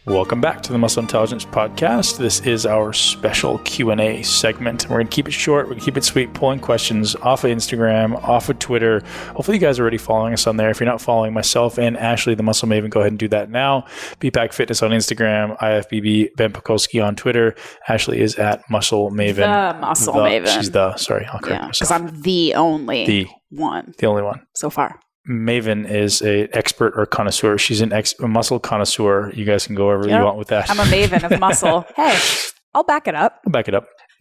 Welcome back to the Muscle Intelligence Podcast. This is our special Q&A segment. We're going to keep it short. We're going to keep it sweet, pulling questions off of Instagram, off of Twitter. Hopefully you guys are already following us on there. If you're not following myself and Ashleigh, the Muscle Maven, go ahead and do that now. BPAC Fitness on Instagram, IFBB, Ben Pekulski on Twitter. Ashleigh is at Muscle Maven. The Muscle Maven. She's I'll correct myself. Because I'm the only one. The only one. So far. Maven is an expert or connoisseur. She's a muscle connoisseur. You guys can go wherever you want with that. I'm a maven of muscle. Hey, I'll back it up.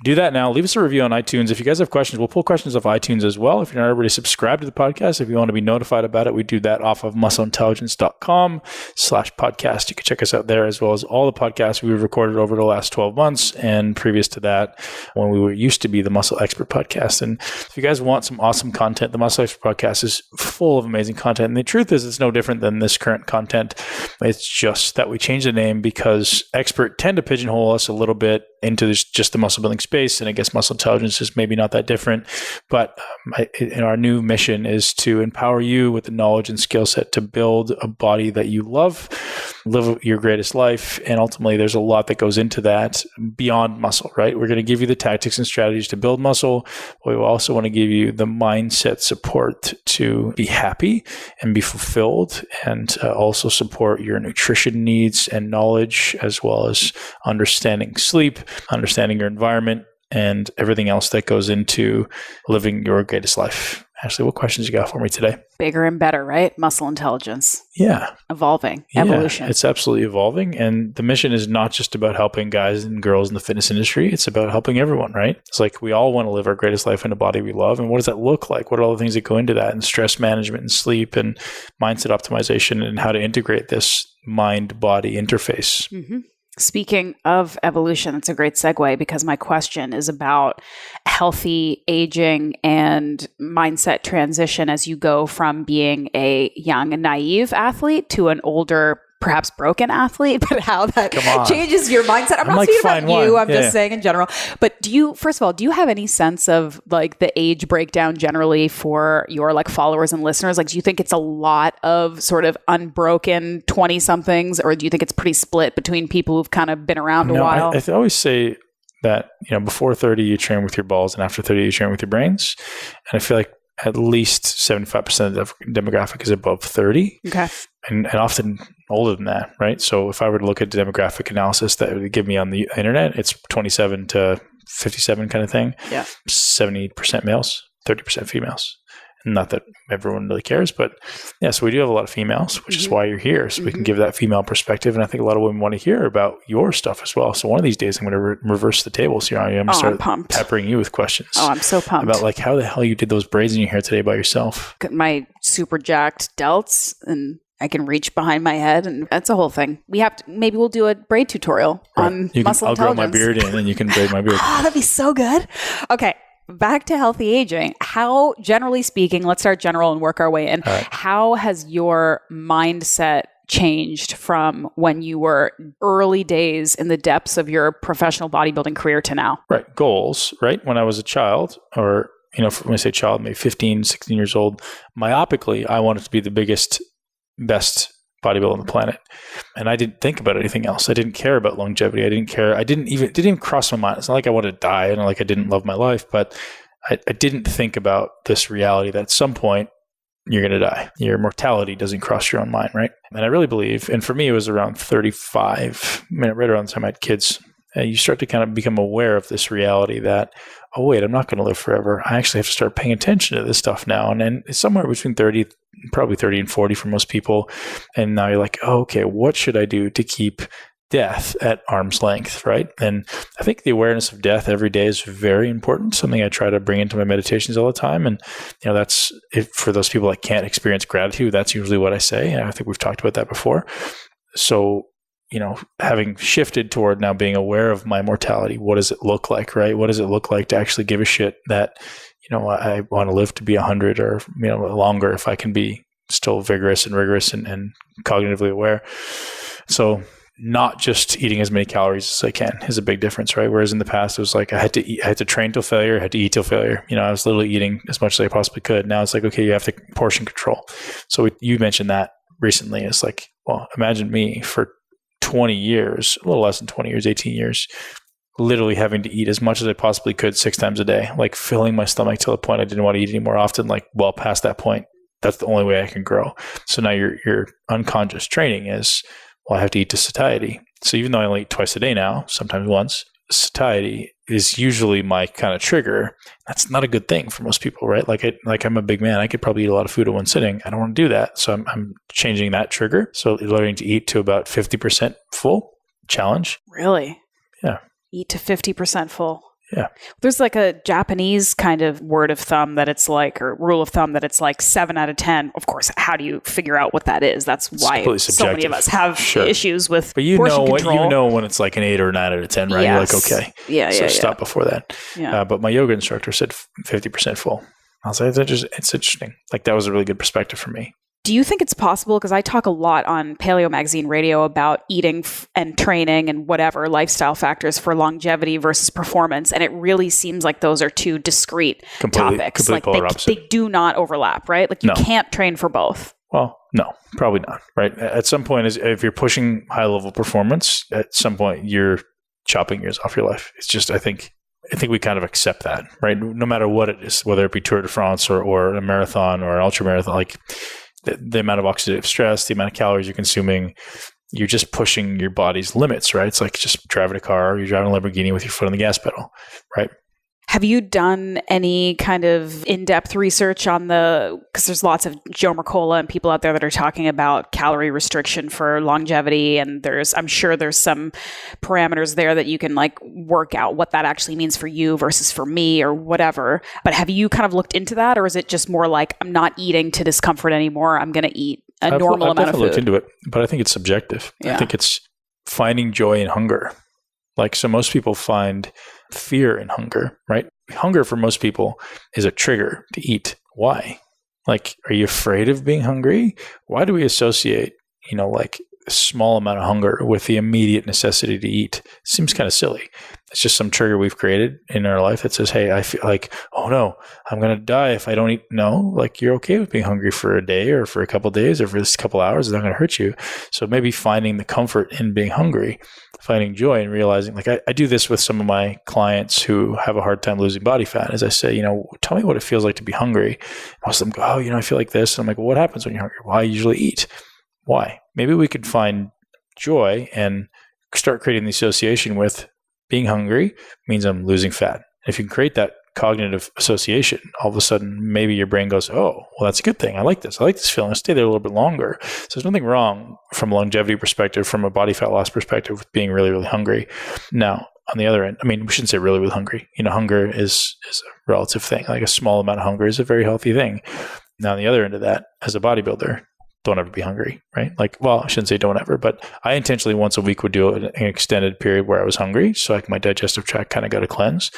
Do that now. Leave us a review on iTunes. If you guys have questions, we'll pull questions off iTunes as well. If you're not already subscribed to the podcast, if you want to be notified about it, we do that off of muscleintelligence.com/podcast. You can check us out there, as well as all the podcasts we've recorded over the last 12 months and previous to that when we used to be the Muscle Expert Podcast. And if you guys want some awesome content, the Muscle Expert Podcast is full of amazing content. And the truth is, it's no different than this current content. It's just that we changed the name because expert tend to pigeonhole us a little bit into just the muscle building space. And I guess muscle intelligence is maybe not that different. But our new mission is to empower you with the knowledge and skill set to build a body that you love, live your greatest life. And ultimately, there's a lot that goes into that beyond muscle, right? We're going to give you the tactics and strategies to build muscle. We will also want to give you the mindset support to be happy and be fulfilled, and also support your nutrition needs and knowledge, as well as understanding sleep, understanding your environment, and everything else that goes into living your greatest life. Ashleigh, what questions you got for me today? Bigger and better, right? Muscle intelligence. Yeah. Evolving. Evolution. It's absolutely evolving. And the mission is not just about helping guys and girls in the fitness industry. It's about helping everyone, right? It's like we all want to live our greatest life in a body we love. And what does that look like? What are all the things that go into that? And stress management and sleep and mindset optimization, and how to integrate this mind-body interface. Mm-hmm. Speaking of evolution, that's a great segue, because my question is about healthy aging and mindset transition as you go from being a young and naive athlete to an older, perhaps broken athlete, but how that changes your mindset. I'm not speaking about you. I'm just saying in general. But first of all, do you have any sense of like the age breakdown generally for your like followers and listeners? Like, do you think it's a lot of sort of unbroken 20 somethings, or do you think it's pretty split between people who've kind of been around a while? I always say that, before 30, you train with your balls, and after 30, you train with your brains. And I feel like at least 75% of the demographic is above 30. Okay. And often older than that, right? So if I were to look at the demographic analysis that would give me on the internet, it's 27 to 57 kind of thing. Yeah. 70% males, 30% females. Not that everyone really cares, but yeah, so we do have a lot of females, which is why you're here. So we can give that female perspective. And I think a lot of women want to hear about your stuff as well. So one of these days, I'm going to reverse the tables here. I'm going to start peppering you with questions. Oh, I'm so pumped. About like how the hell you did those braids in your hair today by yourself. My super jacked delts, and I can reach behind my head, and that's a whole thing. Maybe we'll do a braid tutorial on muscle intelligence. I'll grow my beard in, and you can braid my beard. Oh, that'd be so good. Okay. Back to healthy aging. How, generally speaking, let's start general and work our way in. Right. How has your mindset changed from when you were early days in the depths of your professional bodybuilding career to now? Right. Goals, right? When I was a child, or, when I say child, maybe 15, 16 years old, myopically, I wanted to be the biggest, best bodybuilder on the planet. And I didn't think about anything else. I didn't care about longevity. I didn't care. It didn't even cross my mind. It's not like I wanted to die and like I didn't love my life, but I didn't think about this reality that at some point you're going to die. Your mortality doesn't cross your own mind, right? And I really believe, and for me, it was around 35, right around the time I had kids, you start to kind of become aware of this reality that, oh, wait, I'm not going to live forever. I actually have to start paying attention to this stuff now. And then it's somewhere between 30, probably 30 and 40 for most people. And now you're like, oh, okay, what should I do to keep death at arm's length, right? And I think the awareness of death every day is very important, something I try to bring into my meditations all the time. And, that's for those people that can't experience gratitude, that's usually what I say. And I think we've talked about that before. So, having shifted toward now being aware of my mortality, what does it look like, right? What does it look like to actually give a shit that, I want to live to be 100 or, longer if I can be still vigorous and rigorous and cognitively aware. So not just eating as many calories as I can is a big difference, right? Whereas in the past, it was like I had to train till failure, I had to eat till failure. I was literally eating as much as I possibly could. Now it's like, okay, you have to portion control. So you mentioned that recently. It's like, well, imagine me for 20 years, a little less than 20 years, 18 years, literally having to eat as much as I possibly could 6 times a day, like filling my stomach to the point I didn't want to eat any more often, like well past that point. That's the only way I can grow. So now your unconscious training is, well, I have to eat to satiety. So even though I only eat twice a day now, sometimes once, satiety is usually my kind of trigger. That's not a good thing for most people, right? Like I'm a big man. I could probably eat a lot of food at one sitting. I don't want to do that. So I'm changing that trigger. So learning to eat to about 50% full challenge. Really? Yeah. Eat to 50% full. Yeah. There's like a Japanese kind of word of thumb that it's like, or rule of thumb that it's like 7 out of 10. Of course, how do you figure out what that is? That's why so many of us have issues with portion control. You know when it's like an 8 or 9 out of 10, right? Yes. You're like, okay. So stop before that. Yeah. But my yoga instructor said 50% full. I was like, it's interesting. Like that was a really good perspective for me. Do you think it's possible, because I talk a lot on Paleo Magazine Radio about eating and training and whatever lifestyle factors for longevity versus performance, and it really seems like those are two discrete topics. Like they do not overlap, right? Like you can't train for both. Well, no, probably not, right? At some point, if you're pushing high-level performance, at some point you're chopping years off your life. It's just, I think we kind of accept that, right? No matter what it is, whether it be Tour de France or a marathon or an ultra marathon, like the amount of oxidative stress, the amount of calories you're consuming, you're just pushing your body's limits, right? It's like just driving a car, or you're driving a Lamborghini with your foot on the gas pedal, right? Have you done any kind of in-depth research on because there's lots of Joe Mercola and people out there that are talking about calorie restriction for longevity, and I'm sure there's some parameters there that you can like work out what that actually means for you versus for me or whatever. But have you kind of looked into that, or is it just more like, I'm not eating to discomfort anymore, I'm going to eat a normal amount of food? I've looked into it, but I think it's subjective. Yeah. I think it's finding joy in hunger. Like, so most people find fear in hunger, right? Hunger for most people is a trigger to eat. Why? Like, are you afraid of being hungry? Why do we associate, like a small amount of hunger with the immediate necessity to eat? Seems kind of silly. It's just some trigger we've created in our life that says, hey, I feel like, oh no, I'm going to die if I don't eat. No, like you're okay with being hungry for a day or for a couple of days or for this couple of hours. It's not going to hurt you. So maybe finding the comfort in being hungry, finding joy and realizing, like I do this with some of my clients who have a hard time losing body fat. As I say, tell me what it feels like to be hungry. Most of them go, oh, I feel like this. And I'm like, well, what happens when you're hungry? Well, I usually eat. Why? Maybe we could find joy and start creating the association with being hungry means I'm losing fat. If you can create that cognitive association, all of a sudden, maybe your brain goes, oh, well, that's a good thing. I like this feeling. I'll stay there a little bit longer. So there's nothing wrong from a longevity perspective, from a body fat loss perspective, with being really, really hungry. Now, on the other end, we shouldn't say really, really hungry. Hunger is a relative thing. Like a small amount of hunger is a very healthy thing. Now, on the other end of that, as a bodybuilder, don't ever be hungry, right? Like, well, I shouldn't say don't ever, but I intentionally once a week would do an extended period where I was hungry. So like my digestive tract kind of got a cleanse.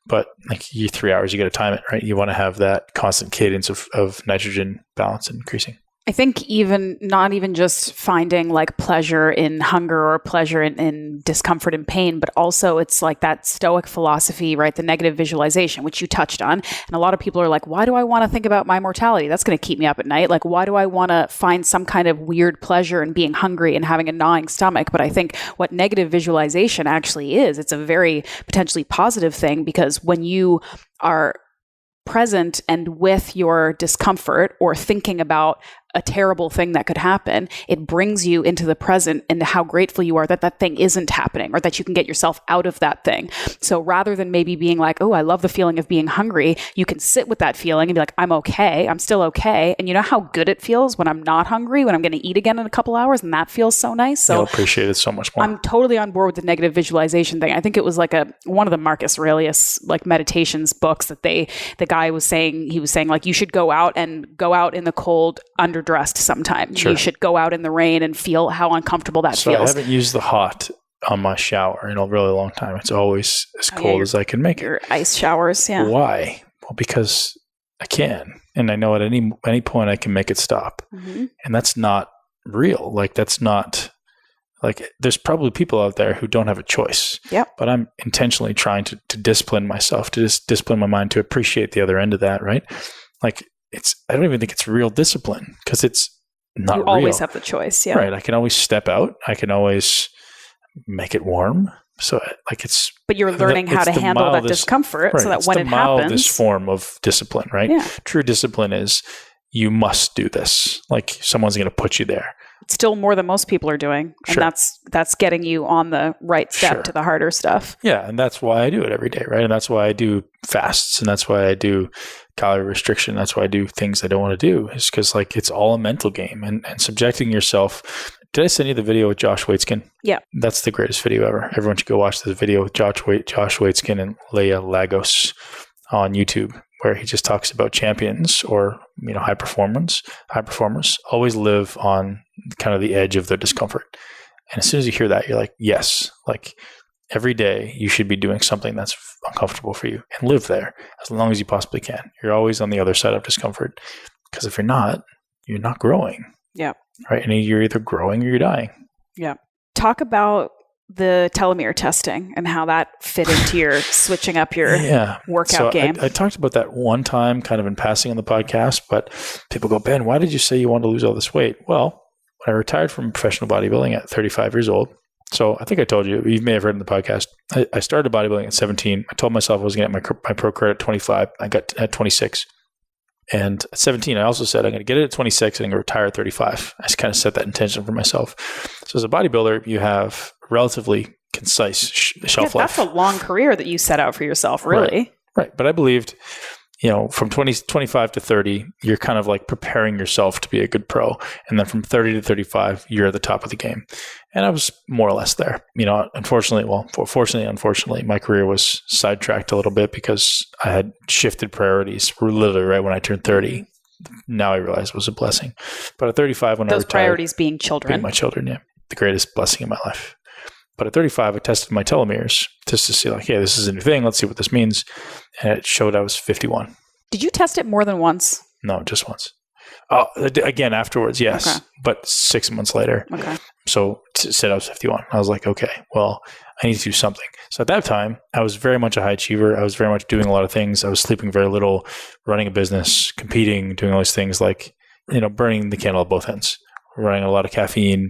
But like 3 hours, you got to time it, right? You want to have that constant cadence of nitrogen balance increasing. I think not even just finding like pleasure in hunger or pleasure in discomfort and pain, but also it's like that Stoic philosophy, right? The negative visualization, which you touched on. And a lot of people are like, why do I want to think about my mortality? That's going to keep me up at night. Like, why do I want to find some kind of weird pleasure in being hungry and having a gnawing stomach? But I think what negative visualization actually is, it's a very potentially positive thing, because when you are present and with your discomfort or thinking about a terrible thing that could happen, it brings you into the present and how grateful you are that that thing isn't happening, or that you can get yourself out of that thing. So rather than maybe being like, oh, I love the feeling of being hungry, you can sit with that feeling and be like, I'm okay. I'm still okay. And you know how good it feels when I'm not hungry, when I'm going to eat again in a couple hours, and that feels so nice. So you'll appreciate it so much more. I'm totally on board with the negative visualization thing. I think it was like one of the Marcus Aurelius like meditations books that the guy was saying, like, you should go out in the cold underdressed sometimes. Sure. You should go out in the rain and feel how uncomfortable that feels. I haven't used the hot on my shower in a really long time. It's always as cold as I can make it. Your ice showers, yeah. Why? Well, because I can. And I know at any point I can make it stop. Mm-hmm. And that's not real. Like, that's not... Like, there's probably people out there who don't have a choice. Yep. But I'm intentionally trying to discipline myself, to just discipline my mind, to appreciate the other end of that, right? Like, I don't even think it's real discipline, because it's not real. You always have the choice, yeah. Right. I can always step out. I can always make it warm. So like but you're learning how to handle that discomfort, so that when it happens, it's the mildest form of discipline, right? Yeah. True discipline is you must do this. Like someone's going to put you there. It's still more than most people are doing. And that's getting you on the right step to the harder stuff. Yeah. And that's why I do it every day, right? And that's why I do fasts, and that's why I do calorie restriction. That's why I do things I don't want to do, is because like it's all a mental game, and subjecting yourself. Did I send you the video with Josh Waitzkin? Yeah. That's the greatest video ever. Everyone should go watch this video with Josh Waitzkin and Leah Lagos on YouTube, where he just talks about champions or, high performers always live on kind of the edge of their discomfort. And as soon as you hear that, you're like, yes, like every day you should be doing something that's uncomfortable for you and live there as long as you possibly can. You're always on the other side of discomfort, because if you're not growing. Yeah. Right. And you're either growing or you're dying. Yeah. Talk about the telomere testing and how that fit into your switching up your workout game. I talked about that one time kind of in passing on the podcast, but people go, Ben, why did you say you wanted to lose all this weight? Well, when I retired from professional bodybuilding at 35 years old, so I think I told you may have heard in the podcast, I started bodybuilding at 17. I told myself I was going to get my pro credit at 25. I got at 26. And at 17, I also said I'm going to get it at 26 and I'm going to retire at 35. I just kind of set that intention for myself. So as a bodybuilder, you have relatively concise shelf life. That's a long career that you set out for yourself, really. Right. But I believed, from 25 to 30, you're kind of like preparing yourself to be a good pro. And then from 30 to 35, you're at the top of the game. And I was more or less there. Unfortunately, my career was sidetracked a little bit because I had shifted priorities literally right when I turned 30. Now I realize it was a blessing. But at 35, when I retired, those priorities being children. Being my children, yeah. The greatest blessing in my life. But at 35, I tested my telomeres just to see like, hey, this is a new thing. Let's see what this means. And it showed I was 51. Did you test it more than once? No, just once. Again, afterwards, yes. Okay. But 6 months later. Okay. So said I was 51. I was like, okay, well, I need to do something. So at that time, I was very much a high achiever. I was very much doing a lot of things. I was sleeping very little, running a business, competing, doing all these things like, burning the candle at both ends, running a lot of caffeine,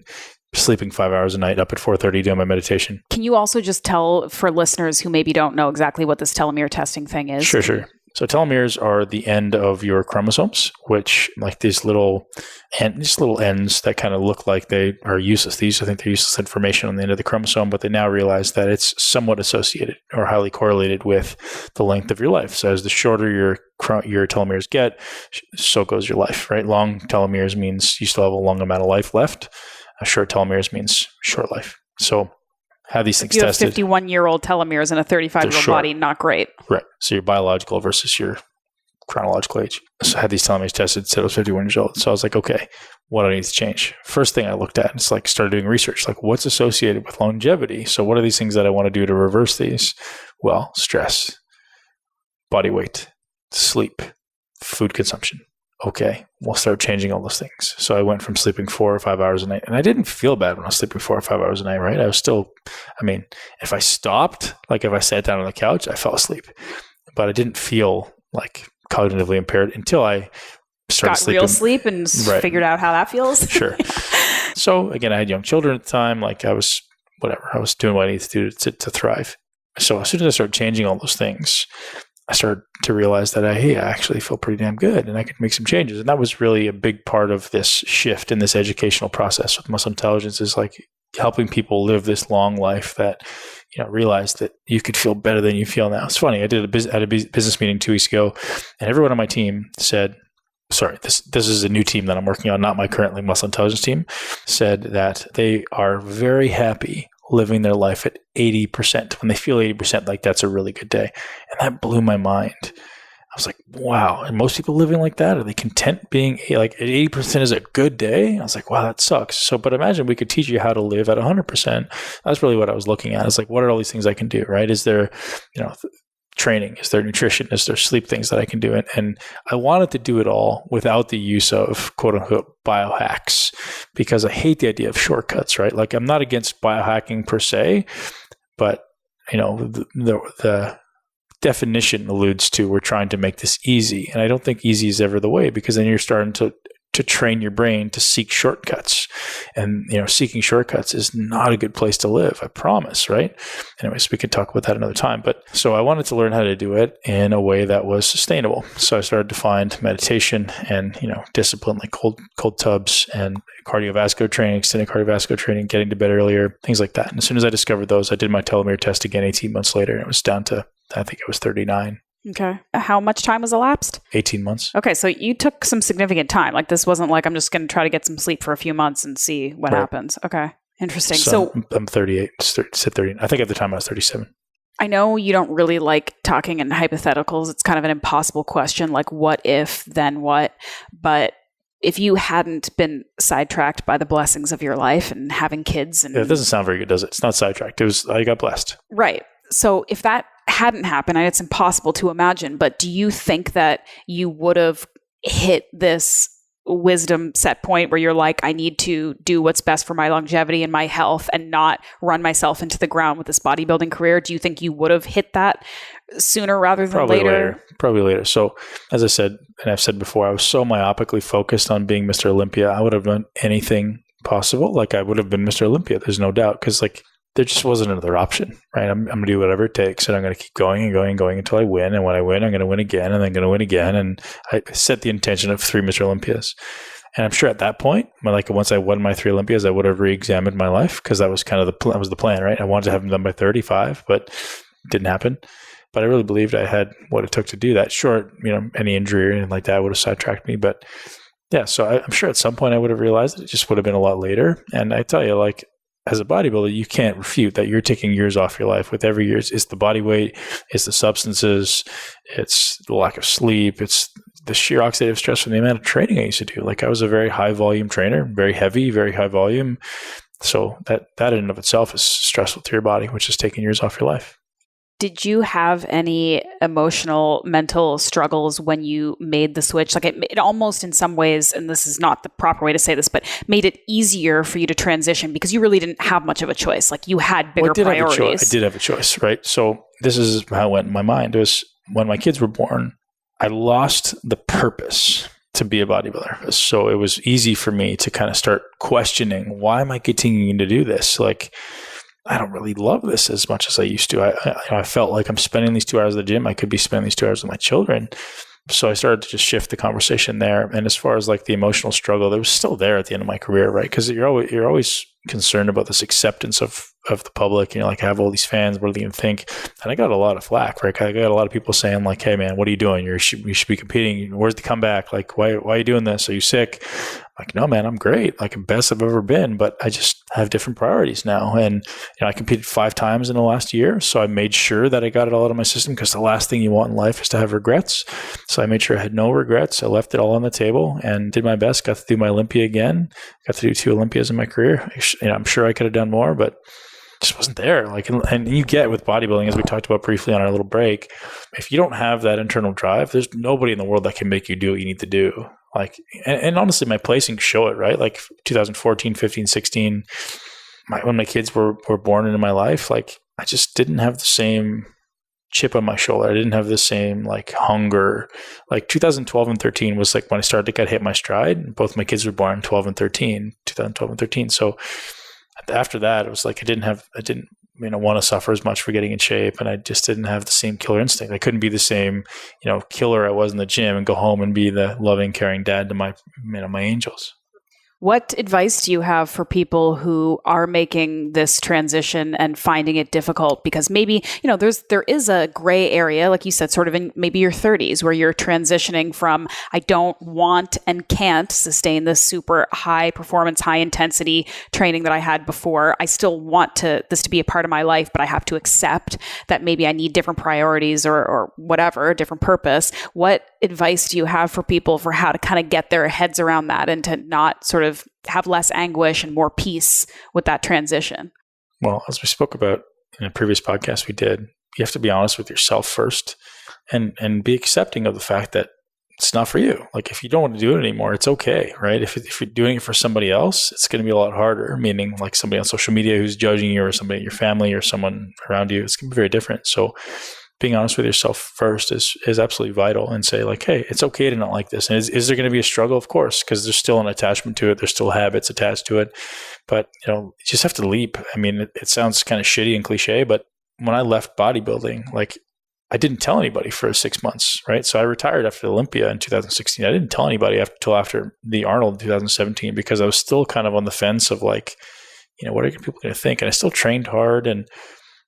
sleeping 5 hours a night, up at 4:30 doing my meditation. Can you also just tell for listeners who maybe don't know exactly what this telomere testing thing is? Sure. So telomeres are the end of your chromosomes, which like these little ends that kind of look like they are useless. I think they're useless information on the end of the chromosome, but they now realize that it's somewhat associated or highly correlated with the length of your life. So as the shorter your telomeres get, so goes your life, right? Long telomeres means you still have a long amount of life left. Short telomeres means short life. So have these things tested. You have 51-year-old telomeres in a 35-year-old body, not great. Right. So your biological versus your chronological age. So I had these telomeres tested, said I was 51 years old. So I was like, okay, what do I need to change? First thing I looked at, it's like started doing research, like what's associated with longevity? So what are these things that I want to do to reverse these? Well, stress, body weight, sleep, food consumption. Okay, we'll start changing all those things. So I went from sleeping 4 or 5 hours a night, and I didn't feel bad when I was sleeping 4 or 5 hours a night, right? I was still, if I stopped, like if I sat down on the couch, I fell asleep. But I didn't feel like cognitively impaired until I started sleeping. Got real sleep and figured out how that feels. Sure. So again, I had young children at the time. Like I was doing what I needed to do to thrive. So as soon as I started changing all those things, I started to realize that I actually feel pretty damn good and I could make some changes. And that was really a big part of this shift in this educational process with Muscle Intelligence, is like helping people live this long life that, realize that you could feel better than you feel now. It's funny. I did a business meeting 2 weeks ago, and everyone on my team said, this is a new team that I'm working on, not my currently Muscle Intelligence team, said that they are very happy living their life at 80%. When they feel 80%, like that's a really good day. And that blew my mind. I was like, wow. And most people living like that, are they content being like at 80% is a good day? I was like, wow, that sucks. So, but imagine we could teach you how to live at 100%. That's really what I was looking at. It's like, what are all these things I can do, right? Is there, training? Is there nutrition? Is there sleep things that I can do? And I wanted to do it all without the use of quote unquote biohacks, because I hate the idea of shortcuts, right? Like I'm not against biohacking per se, but the definition alludes to we're trying to make this easy. And I don't think easy is ever the way, because then you're starting to train your brain to seek shortcuts. And, seeking shortcuts is not a good place to live, I promise, right? Anyways, we could talk about that another time. But so I wanted to learn how to do it in a way that was sustainable. So I started to find meditation and, discipline like cold tubs and cardiovascular training, extended cardiovascular training, getting to bed earlier, things like that. And as soon as I discovered those, I did my telomere test again 18 months later, and it was down to, I think it was 39. Okay. How much time was elapsed? 18 months. Okay. So you took some significant time. Like this wasn't like, I'm just going to try to get some sleep for a few months and see what happens. Okay. Interesting. So I'm 38, said 30. I think at the time I was 37. I know you don't really like talking in hypotheticals. It's kind of an impossible question. Like what if, then what? But if you hadn't been sidetracked by the blessings of your life and having kids and it doesn't sound very good, does it? It's not sidetracked. I got blessed. Right. So if that hadn't happened, and it's impossible to imagine, but do you think that you would have hit this wisdom set point where you're like, I need to do what's best for my longevity and my health and not run myself into the ground with this bodybuilding career? Do you think you would have hit that sooner rather than later? Probably later. So as I said, and I've said before, I was so myopically focused on being Mr. Olympia. I would have done anything possible. Like I would have been Mr. Olympia. There's no doubt. Because there just wasn't another option, right? I'm going to do whatever it takes, and I'm going to keep going and going and going until I win. And when I win, I'm going to win again, and I'm going to win again. And I set the intention of 3 Mr. Olympias. And I'm sure at that point, once I won my 3 Olympias, I would have re-examined my life, because that was kind of the plan, right? I wanted to have them done by 35, but it didn't happen. But I really believed I had what it took to do that. Sure, any injury or anything like that would have sidetracked me, but yeah. So I'm sure at some point I would have realized it just would have been a lot later. And I tell you, as a bodybuilder, you can't refute that you're taking years off your life. With every year, it's the body weight, it's the substances, it's the lack of sleep, it's the sheer oxidative stress from the amount of training I used to do. I was a very high volume trainer, very heavy, very high volume. So that in and of itself is stressful to your body, which is taking years off your life. Did you have any emotional, mental struggles when you made the switch? It almost in some ways, and this is not the proper way to say this, but made it easier for you to transition because you really didn't have much of a choice. You had bigger priorities. I did have a choice, right? So this is how it went in my mind. It was when my kids were born, I lost the purpose to be a bodybuilder. So it was easy for me to kind of start questioning, why am I continuing to do this? I don't really love this as much as I used to. I felt like I'm spending these 2 hours at the gym. I could be spending these 2 hours with my children. So I started to just shift the conversation there. And as far as the emotional struggle, that was still there at the end of my career, right? Because you're always concerned about this acceptance of the public. I have all these fans. What do they even think? And I got a lot of flack, right? I got a lot of people saying hey man, what are you doing? You should be competing. Where's the comeback? Why are you doing this? Are you sick? No, man, I'm great. Best I've ever been, but I just have different priorities now. And, I competed 5 times in the last year. So I made sure that I got it all out of my system, because the last thing you want in life is to have regrets. So I made sure I had no regrets. I left it all on the table and did my best. Got to do my Olympia again. Got to do 2 Olympias in my career. I'm sure I could have done more, but just wasn't there. And you get with bodybuilding, as we talked about briefly on our little break, if you don't have that internal drive, there's nobody in the world that can make you do what you need to do. And honestly, my placings show it, right? 2014, 15, 16, when my kids were born into my life, I just didn't have the same chip on my shoulder. I didn't have the same hunger. 2012 and 13 was when I started to get hit my stride. Both my kids were born in 2012 and 13. So after that, it was I didn't want to suffer as much for getting in shape, and I just didn't have the same killer instinct. I couldn't be the same, killer I was in the gym and go home and be the loving, caring dad to my angels. What advice do you have for people who are making this transition and finding it difficult? Because maybe, there is a gray area, like you said, sort of in maybe your 30s, where you're transitioning from, I don't want and can't sustain this super high performance, high intensity training that I had before. I still want this to be a part of my life, but I have to accept that maybe I need different priorities or whatever, a different purpose. What advice do you have for people for how to kind of get their heads around that and to not sort of have less anguish and more peace with that transition? Well, as we spoke about in a previous podcast we did, you have to be honest with yourself first and be accepting of the fact that it's not for you. If you don't want to do it anymore, it's okay, right? If you're doing it for somebody else, it's going to be a lot harder, meaning somebody on social media who's judging you, or somebody in your family or someone around you. It's going to be very different. So being honest with yourself first is absolutely vital, and say like, hey, it's okay to not like this. And is there going to be a struggle? Of course, because there's still an attachment to it. There's still habits attached to it. But, you just have to leap. I mean, it sounds kind of shitty and cliche, but when I left bodybuilding, like, I didn't tell anybody for 6 months, right? So I retired after Olympia in 2016. I didn't tell anybody until after the Arnold in 2017, because I was still kind of on the fence of like, what are people going to think? And I still trained hard, and,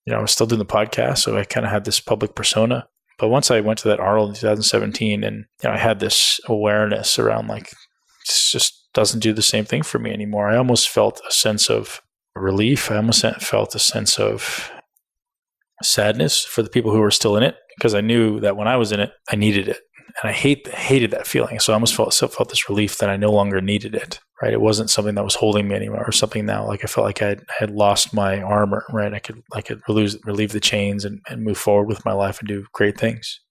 I was still doing the podcast. So I kind of had this public persona. But once I went to that Arnold in 2017, and I had this awareness around like, this just doesn't do the same thing for me anymore. I almost felt a sense of relief. I almost felt a sense of sadness for the people who were still in it, because I knew that when I was in it, I needed it. And I hated that feeling. So I almost felt this relief that I no longer needed it, right? It wasn't something that was holding me anymore, or something now. Like I felt like I had lost my armor, right? I could relieve the chains and move forward with my life and do great things.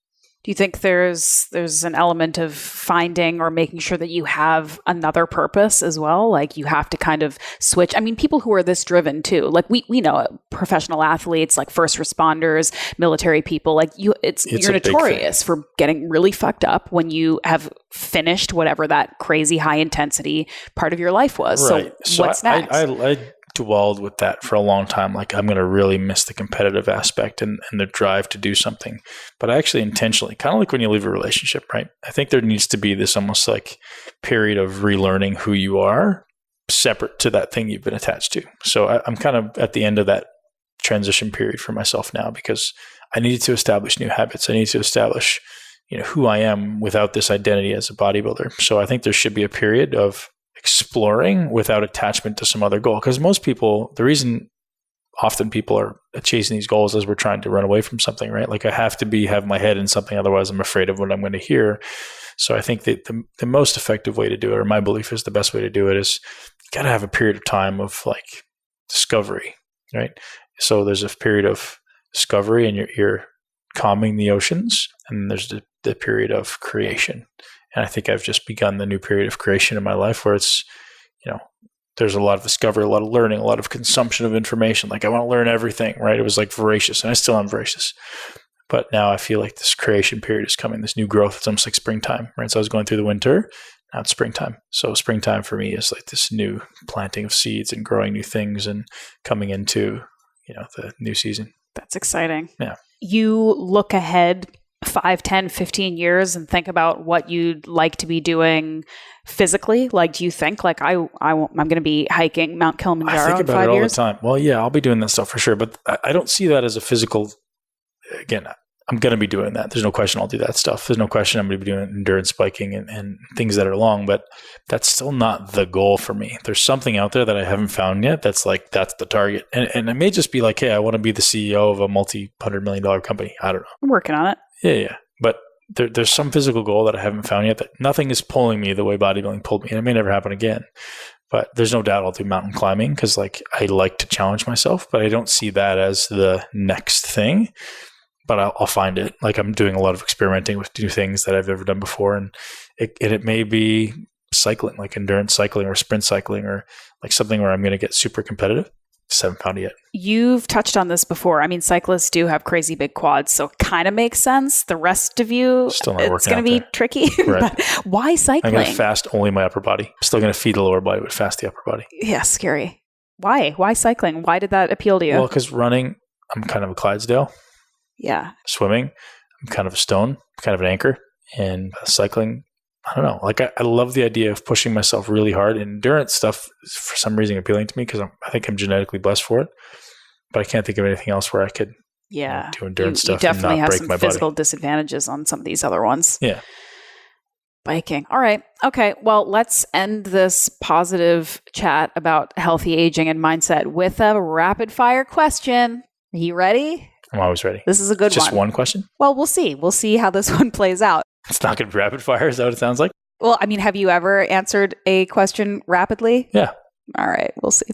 Do you think there's an element of finding or making sure that you have another purpose as well? Like you have to kind of switch. I mean, people who are this driven too, like we know professional athletes, like first responders, military people, like you're notorious for getting really fucked up when you have finished whatever that crazy high intensity part of your life was. Right. So what's next? I dwelled with that for a long time. Like, I'm going to really miss the competitive aspect and the drive to do something. But I actually intentionally, kind of like when you leave a relationship, right? I think there needs to be this almost like period of relearning who you are separate to that thing you've been attached to. So I'm kind of at the end of that transition period for myself now, because I needed to establish new habits. I need to establish, who I am without this identity as a bodybuilder. So I think there should be a period of exploring without attachment to some other goal. Because most people, the reason often people are chasing these goals is we're trying to run away from something, right? Like I have to have my head in something, otherwise I'm afraid of what I'm going to hear. So I think that the most effective way to do it, or my belief is the best way to do it, is you got to have a period of time of like discovery, right? So there's a period of discovery, and you're calming the oceans, and there's the period of creation. And I think I've just begun the new period of creation in my life, where it's, there's a lot of discovery, a lot of learning, a lot of consumption of information. Like I want to learn everything, right? It was like voracious, and I still am voracious. But now I feel like this creation period is coming, this new growth. It's almost like springtime, right? So I was going through the winter, now it's springtime. So springtime for me is like this new planting of seeds and growing new things and coming into, the new season. That's exciting. Yeah. You look ahead 5, 10, 15 years and think about what you'd like to be doing physically? Like, do you think like I'm going to be hiking Mount Kilimanjaro I think in about 5 it all years? the time. Well, yeah, I'll be doing that stuff for sure, but I don't see that as a physical. Again, I'm going to be doing that. There's no question I'll do that stuff. There's no question I'm going to be doing endurance biking and things that are long, but that's still not the goal for me. There's something out there that I haven't found yet that's the target. And it may just be like, hey, I want to be the CEO of a multi-$100 million company. I don't know. I'm working on it. Yeah. But there's some physical goal that I haven't found yet, that nothing is pulling me the way bodybuilding pulled me. And it may never happen again. But there's no doubt I'll do mountain climbing, because like I like to challenge myself, but I don't see that as the next thing. But I'll find it. Like I'm doing a lot of experimenting with new things that I've never done before. And it may be cycling, like endurance cycling or sprint cycling, or like something where I'm going to get super competitive. Just haven't found it yet. You've touched on this before. I mean, cyclists do have crazy big quads, so it kind of makes sense. The rest of you, it's going to be tricky. Right. But why cycling? I'm going to fast only my upper body. I'm still going to feed the lower body, but fast the upper body. Yeah, scary. Why? Why cycling? Why did that appeal to you? Well, because running, I'm kind of a Clydesdale. Yeah. Swimming, I'm kind of a stone, I'm kind of an anchor. And cycling, I don't know. Like I love the idea of pushing myself really hard. Endurance stuff is for some reason appealing to me, because I think I'm genetically blessed for it. But I can't think of anything else where I could do endurance stuff and not break my body. You definitely have some physical disadvantages on some of these other ones. Yeah. Biking. All right. Okay. Well, let's end this positive chat about healthy aging and mindset with a rapid fire question. Are you ready? I'm always ready. This is a good one. Just one question? Well, we'll see. We'll see how this one plays out. It's not going to be rapid fire. Is that what it sounds like? Well, I mean, have you ever answered a question rapidly? Yeah. All right. We'll see.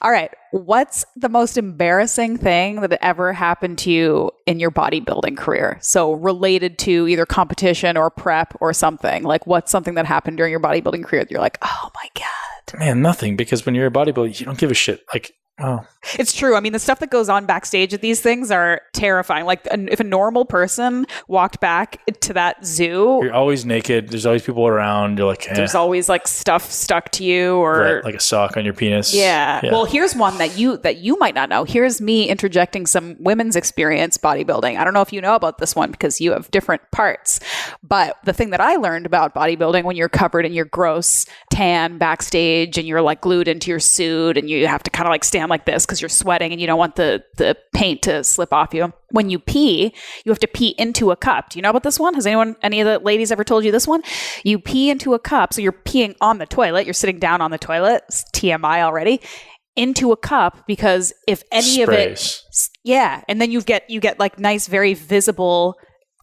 All right. What's the most embarrassing thing that ever happened to you in your bodybuilding career? So related to either competition or prep or something. Like, what's something that happened during your bodybuilding career that you're like, oh my God? Man, nothing. Because when you're a bodybuilder, you don't give a shit. Like, oh, It's true. I mean, the stuff that goes on backstage at these things are terrifying. Like if a normal person walked back to that zoo, you're always naked. There's always people around. You're like, there's always like stuff stuck to you, or right, like a sock on your penis. Yeah. Well, here's one that you might not know. Here's me interjecting some women's experience bodybuilding. I don't know if you know about this one because you have different parts. But the thing that I learned about bodybuilding, when you're covered in your gross tan backstage and you're like glued into your suit and you have to kind of like stand like this because you're sweating and you don't want the paint to slip off you. When you pee, you have to pee into a cup. Do you know about this one? Has any of the ladies ever told you this one? You pee into a cup. So you're peeing on the toilet. You're sitting down on the toilet. It's TMI already. Into a cup, because if any of it, yeah. And then you get like nice, very visible,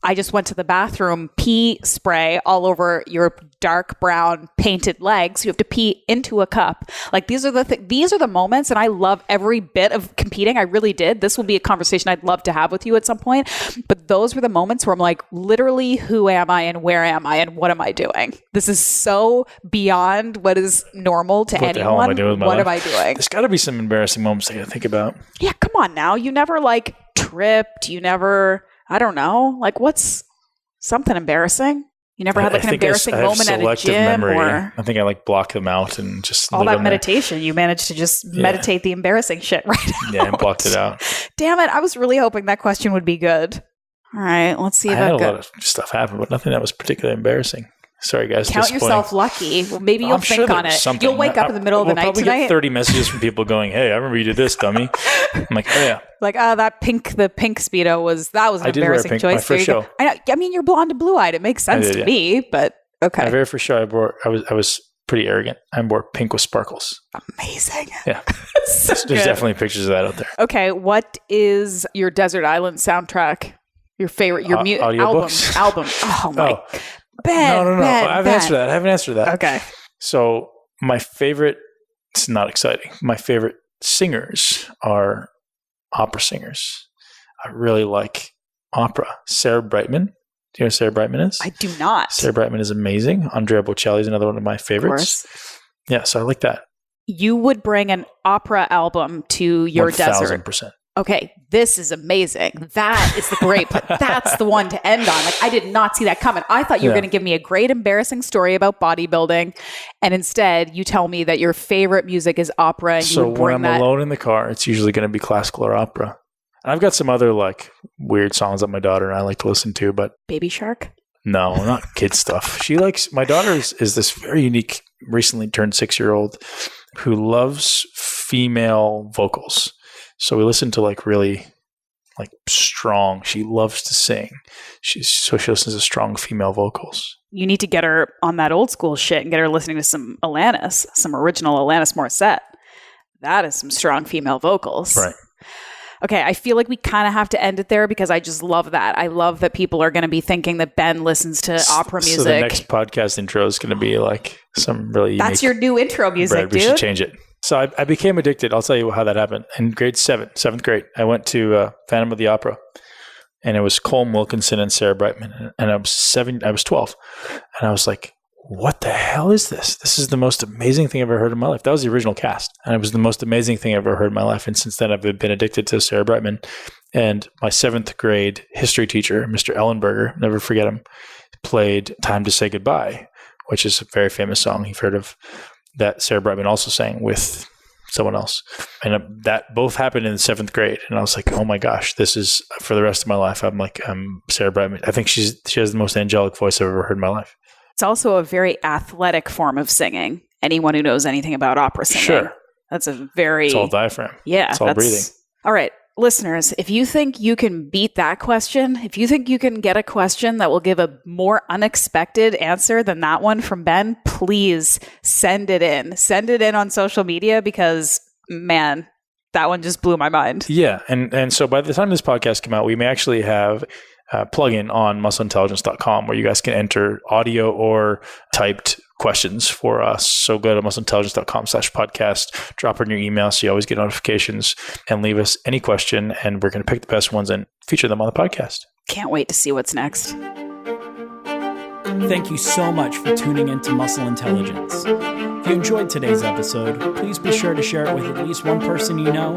I just went to the bathroom, pee spray all over your dark brown painted legs. You have to pee into a cup. Like these are the moments, and I love every bit of competing. I really did. This will be a conversation I'd love to have with you at some point. But those were the moments where I'm like, literally, who am I and where am I and what am I doing? This is so beyond what is normal to anyone. What the hell am I doing with my life? What am I doing? There's got to be some embarrassing moments I got to think about. Yeah, come on now. You never like tripped. You never... I don't know. Like, what's something embarrassing? You never had like an embarrassing moment at a gym, or I think I like block them out and just all that meditation. You managed to just meditate the embarrassing shit right out. Yeah, and blocked it out. Damn it! I was really hoping that question would be good. All right, let's see if I had a lot of stuff happen, but nothing that was particularly embarrassing. Sorry, guys. Count yourself lucky. Well, maybe you'll think on it. Something. You'll wake up in the middle of the night probably tonight. Get 30 messages from people going, "Hey, I remember you did this, dummy." I'm like, "Oh yeah." Like, the pink Speedo was an embarrassing choice. My first show. I mean, you're blonde and blue eyed. It makes sense to me, but okay. My very first show, I was pretty arrogant. I wore pink with sparkles. Amazing. Yeah. There's definitely pictures of that out there. Okay, what is your Desert Island soundtrack? Your favorite, your album? Oh my. Ben, no. I haven't answered that. Okay. So my favorite, it's not exciting. My favorite singers are opera singers. I really like opera. Sarah Brightman. Do you know who Sarah Brightman is? I do not. Sarah Brightman is amazing. Andrea Bocelli is another one of my favorites. Of course. Yeah, so I like that. You would bring an opera album to your 1000%. desert. Okay, this is amazing. That is the great part. That's the one to end on. Like, I did not see that coming. I thought you were going to give me a great embarrassing story about bodybuilding, and instead you tell me that your favorite music is opera. And so when I'm alone in the car, it's usually going to be classical or opera. And I've got some other like weird songs that my daughter and I like to listen to, but Baby Shark? No, not kid stuff. My daughter is this very unique, recently turned 6-year-old who loves female vocals. So we listen to like really like strong. She loves to sing. She listens to strong female vocals. You need to get her on that old school shit and get her listening to some Alanis, some original Alanis Morissette. That is some strong female vocals. Right. Okay, I feel like we kind of have to end it there because I just love that. I love that people are going to be thinking that Ben listens to opera music. So the next podcast intro is going to be like some really That's your new intro music, dude. We should change it. So I became addicted. I'll tell you how that happened. In grade 7th grade, I went to Phantom of the Opera, and it was Colm Wilkinson and Sarah Brightman. And I was 12, and I was like, what the hell is this? This is the most amazing thing I've ever heard in my life. That was the original cast, and it was the most amazing thing I've ever heard in my life. And since then, I've been addicted to Sarah Brightman. And my 7th grade history teacher, Mr. Ellenberger, never forget him, played Time to Say Goodbye, which is a very famous song you've heard of, that Sarah Brightman also sang with someone else. And that both happened in 7th grade. And I was like, oh my gosh, this is for the rest of my life. I'm Sarah Brightman. I think she has the most angelic voice I've ever heard in my life. It's also a very athletic form of singing. Anyone who knows anything about opera singing. Sure. That's a very... It's all diaphragm. Yeah. It's all breathing. All right. Listeners, if you think you can beat that question, if you think you can get a question that will give a more unexpected answer than that one from Ben, please send it in. Send it in on social media because, man, that one just blew my mind. Yeah. And so by the time this podcast came out, we may actually have a plugin on muscleintelligence.com where you guys can enter audio or typed questions for us. So go to muscleintelligence.com/podcast, drop in your email so you always get notifications, and leave us any question, and we're going to pick the best ones and feature them on the podcast. Can't wait to see what's next. Thank you so much for tuning into Muscle Intelligence. If you enjoyed today's episode, please be sure to share it with at least one person you know.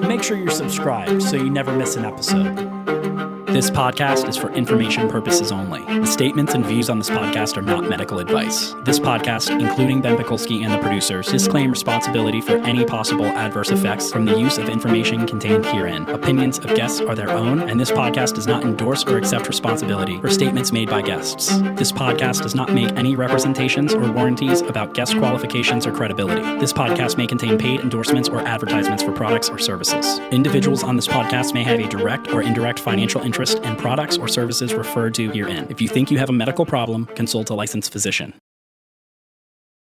Make sure you're subscribed so you never miss an episode. This podcast is for information purposes only. The statements and views on this podcast are not medical advice. This podcast, including Ben Pikulski and the producers, disclaim responsibility for any possible adverse effects from the use of information contained herein. Opinions of guests are their own, and this podcast does not endorse or accept responsibility for statements made by guests. This podcast does not make any representations or warranties about guest qualifications or credibility. This podcast may contain paid endorsements or advertisements for products or services. Individuals on this podcast may have a direct or indirect financial interest in products or services referred to herein. If you think you have a medical problem, consult a licensed physician.